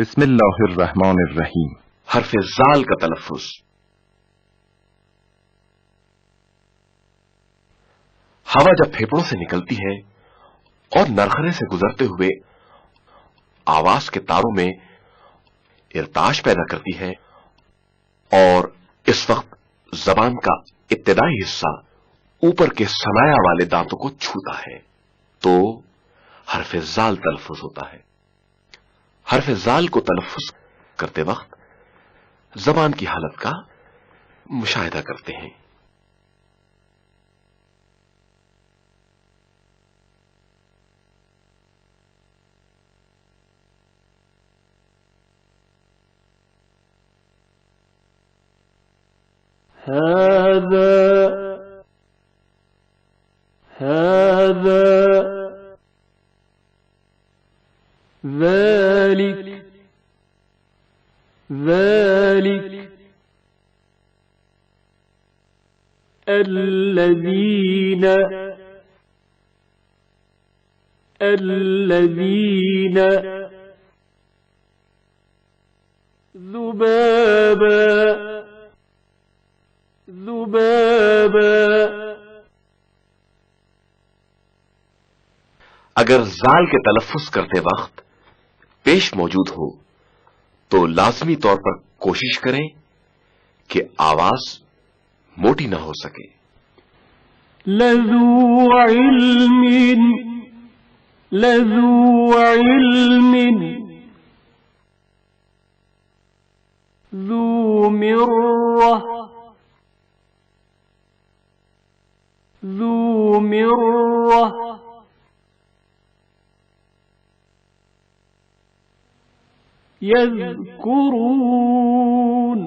بسم اللہ الرحمن الرحیم۔ حرف زال کا تلفظ۔ ہوا جب پھیپڑوں سے نکلتی ہے اور نرخرے سے گزرتے ہوئے آواز کے تاروں میں ارتعاش پیدا کرتی ہے اور اس وقت زبان کا ابتدائی حصہ اوپر کے ثنایا والے دانتوں کو چھوتا ہے تو حرف زال تلفظ ہوتا ہے۔ حرف زال کو تلفظ کرتے وقت زبان کی حالت کا مشاہدہ کرتے ہیں۔ ذلك الذين ذبابا اگر زال کے تلفظ کرتے وقت پیش موجود ہو تو لازمی طور پر کوشش کریں کہ آواز موٹی نہ ہو سکے۔ لذو علم ذو مرة يذكرون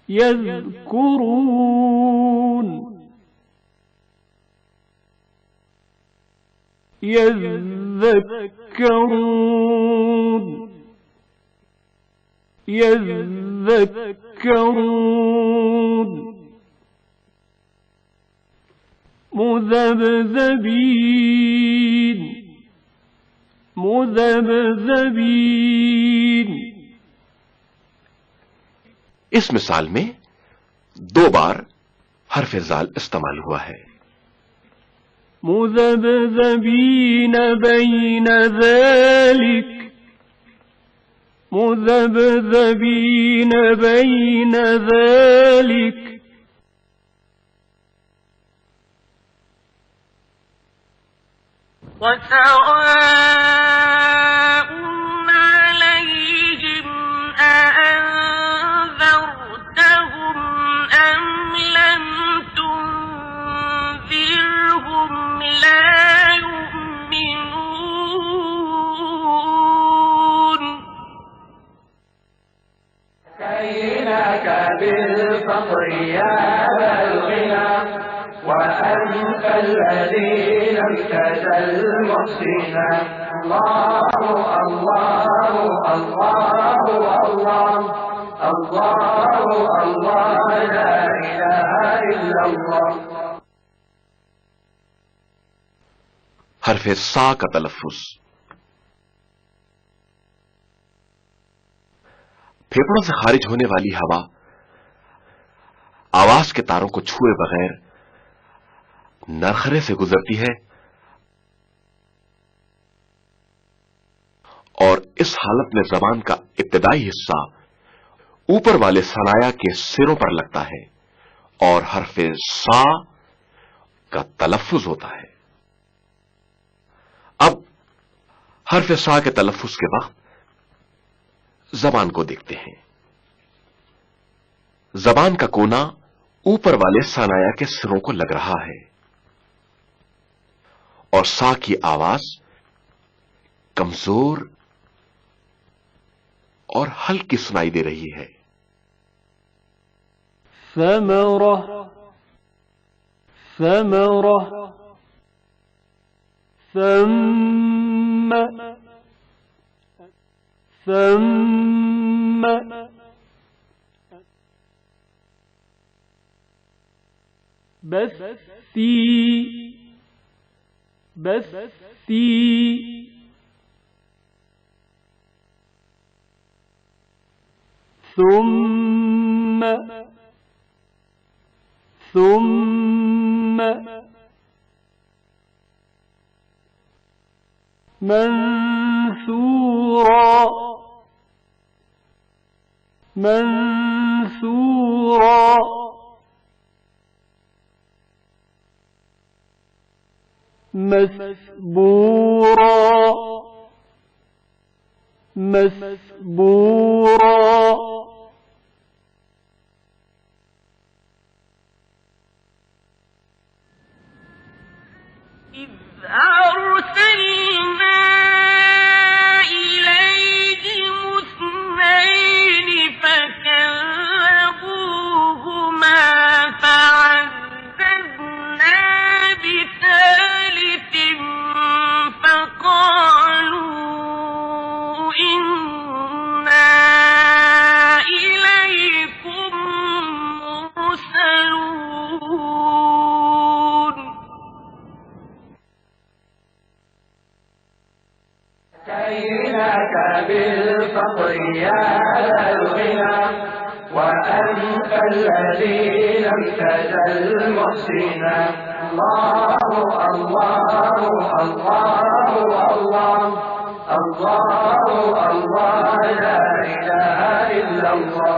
يذكرون مذبذبين اس مثال میں 2 بار حرف زال استعمال ہوا ہے۔ مذبذبین بین ذلك وسواء عليهم أأنذرتهم أم لم تنذرهم لا يؤمنون كيناك بالفقر يا الغنى وأنت الذي لم تزل محسنا الله الله الله الله الله الله لا إله إلا الله۔ حرف سا کا تلفظ۔ پھیپڑوں سے خارج ہونے والی ہوا آواز کے تاروں کو چھوئے بغیر نرخرے سے گزرتی ہے اور اس حالت میں زبان کا ابتدائی حصہ اوپر والے ثنایا کے سروں پر لگتا ہے اور حرف سا کا تلفظ ہوتا ہے۔ اب حرف سا کے تلفظ کے وقت زبان کو دیکھتے ہیں۔ زبان کا کونا اوپر والے ثنایا کے سروں کو لگ رہا ہے اور سا کی آواز کمزور اور ہلکی سنائی دے رہی ہے۔ ثمرة ثم بستی ثم منثورا مسبورا إذ أرسلنا إليهم اثنين فكذبوهما فعززنا بثالث فقالوا إنا إليكم مرسلون كيناك بالفقر يا ذا الغنى وأنت الذي لم تزل محسنا الله الله الله الله الله الله لا إله إلا الله.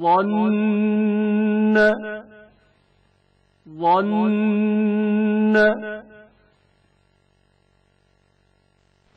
ظن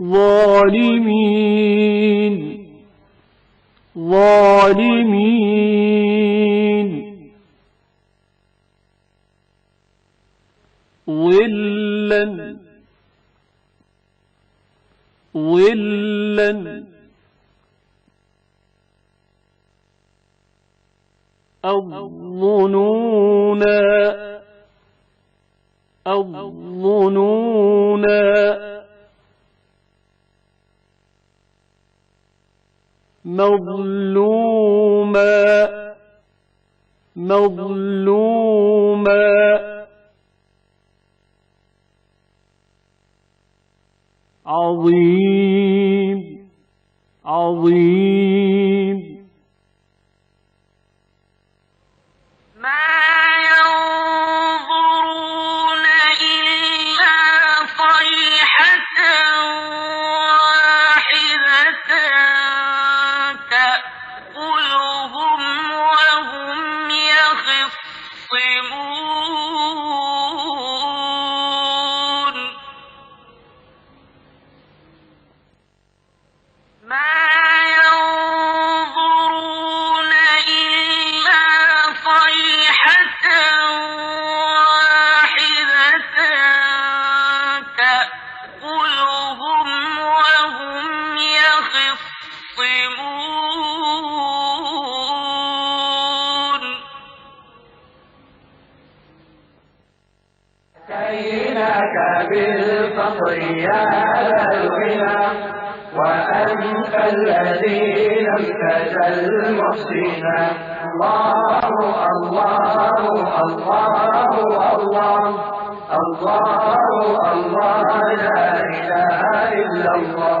ظالمين ظلا الظنون مظلوما عظيم بالفقر يا ذا الغنى وأنت الذي لم تزل محسنا الله الله الله الله الله الله لا إله إلا الله.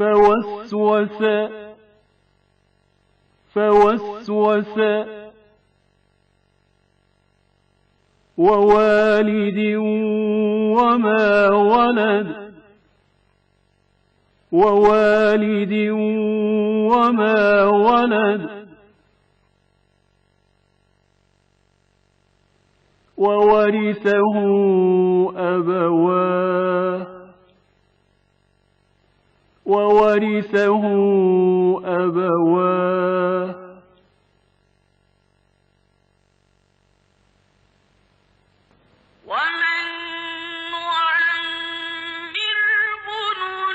فوسوس فوسوس ووالد وما ولد ووالد وما ولد وورثه أبواه وورثه أبواه ومن نعمره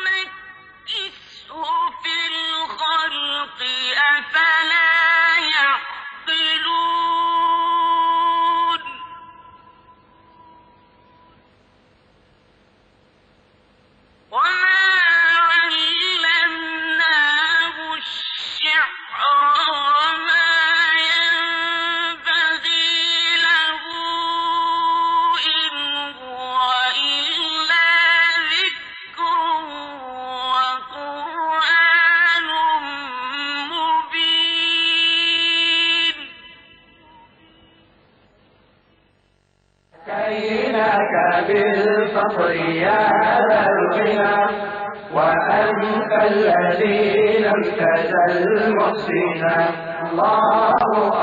ننكسه في الخلق أفلا يعقلون وما بالفخر يا ذا الغنى وأنت الذي لم تزل محسنا الله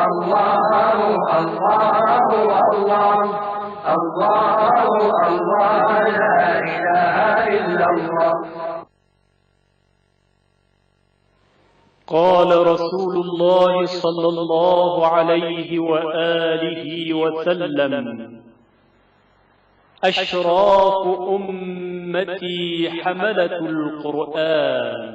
الله الله الله الله الله لا إله إلا الله. قال رسول الله صلى الله عليه وآله وسلم أشراف أمتي حملة القرآن.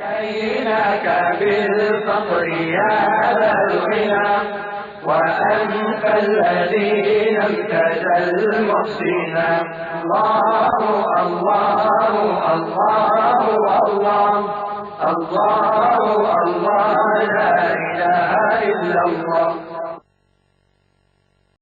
كيناك بالفقر يا ذا الغنى وأنت الذي لم تزل محسنا الله الله الله الله الله الله لا إله إلا الله.